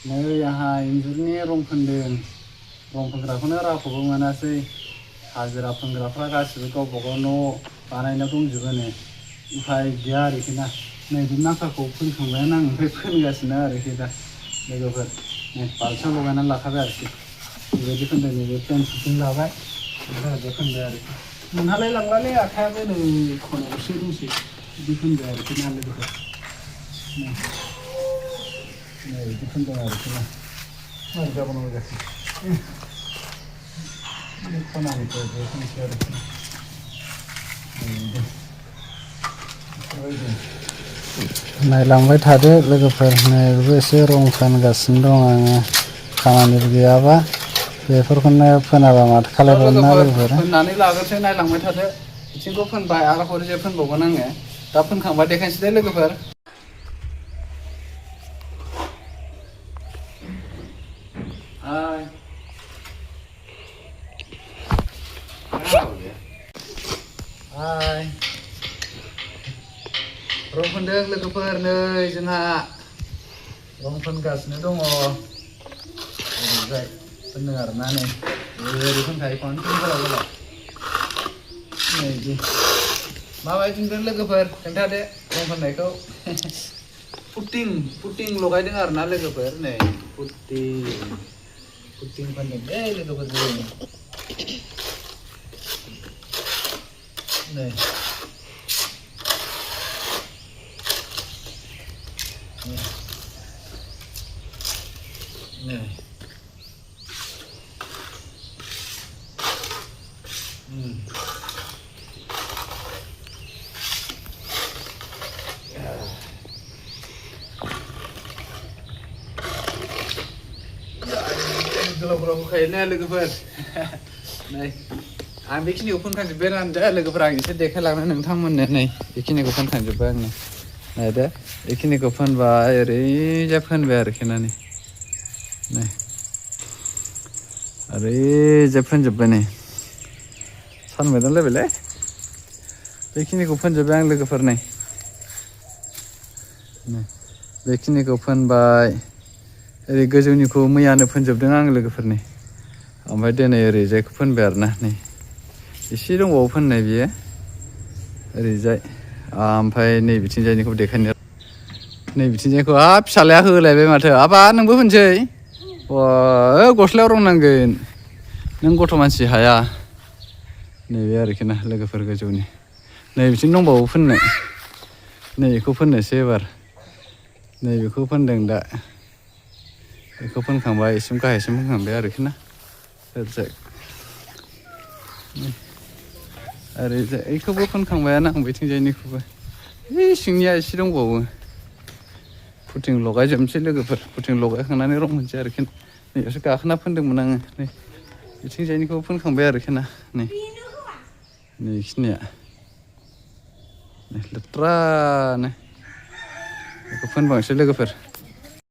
नै आंहा इन्जुरनि रं फोनदों रं फोनग्राखौनो रावखौबो मोनासै हाजिरा फोनग्राफ्रा गासिबो गावबा गाव न' बानायना दंजोबोनो उफाय गैया आरोखि ना नै बे माखाखौ फोनखांबायानो आं ओमफ्राय फोनगासिनो आरोखि दा लोगोफोर नै बाल्थिंआव लगायनानै लाखाबाय आरोखि बेबायदि फोनदों नैबे पेन फिटिं लाबाय ओमफ्राय ओरैजाय फोनबाय आरोखि मोनहालाय लांलालै आखायाबो नै खनायावसो दंसै बिदि फोनबाय आरोखि ना लोगोफोर नै बिदि फोनदों आरोखि ना मारै जाबावनांगौ जाखो खनानिफ्राय फोनसै आरोखि नायलांबाय थादो लोगोफोर नै बेबो एसे रं फोनगासिनो दं आङो खामानिबो गैयाबा बेफोरखौनो फोनाबा माथो खालामबावनो ना लोगोफोर फोननानै लाग्रोसै नायलांबाय थादो बिथिंखौ फोनबाय आरो हरैजाय फोनबावगोन आङो दा फोनखांबा देखायनोसै दे लोगोफोर हाय हाय रं फोनदों लोगोफोर नै जोंहा रं फोनगासिनो दङ ओरैजाय फोनदों आरोना नै ओरै फोनखायो खनसेनो गोलाव गोलाव नै बिदि माबायदि मोनदों लोगोफोर खोन्थादो रं फोननायखौ पुटिं लगायदों आरोना लोगोफोर नै पुटिं फोनदों दे लोगोफोर नै नै गोलाव गोलाव होखायोना लोगोफोर नै आं बेखिनिखौ फोनखांजोब्बाय आरो दा लोगोफोर आं एसे देखायलांनो नोंथांमोननो नै बेखिनिखौ फोनखांजोब्बाय आङो नायदो बेखिनिखौ फोनबाय ओरैजाय फोनबाय आरोखि ना नै ओरैजाय फोनजोब्बाय नै सानबायदोंलायबायलै बेखिनिखौ फोनजोब्बाय आं लोगोफोर नै बेखिनिखौ फोनबाय ओरै गोजौनिखौ मैयानो फोनजोबदों आं लोगोफोरनि ओमफ्राय दिनै ओरैजायखौ फोनबाय आरोना नै एसे दंबावो फोननाय बियो ओरैजाय ओमफ्राय नै बिथिंजायनिखौ देखायनो नै बिथिंजायखौ हाब फिसालाया होलायबाय माथो आबा नोंबो फोनसै गस्लायाव रं नांगोन नों गथ' मानसि हाया नैबे आरोखि ना लोगोफोर गोजौनि नै बिथिं दंबावो फोननो नै बेखौ फोननोसै एबार नैबेखौ फोनदों दा बेखौ फोनखांबाय एसिम गाहायसिम फोनखांबाय आरोखि ना ओरैजाय ओरैजाय बेखौबो फोनखांबायानो आं बैथिंजायनिखौबो सिंनिया एसे दंबावो पुटिं लगायजोबनोसै लोगोफोर पुटिं लगायखांनानै रं होनोसै आरोखि नैयावसो गाखोना फोनदोंमोन आङो नै बिथिंजायनिखौ फोनखांबाय आरोखि ना नै बेखिनिया लेथ्रानो बेखौ फोनबांसै लोगोफोर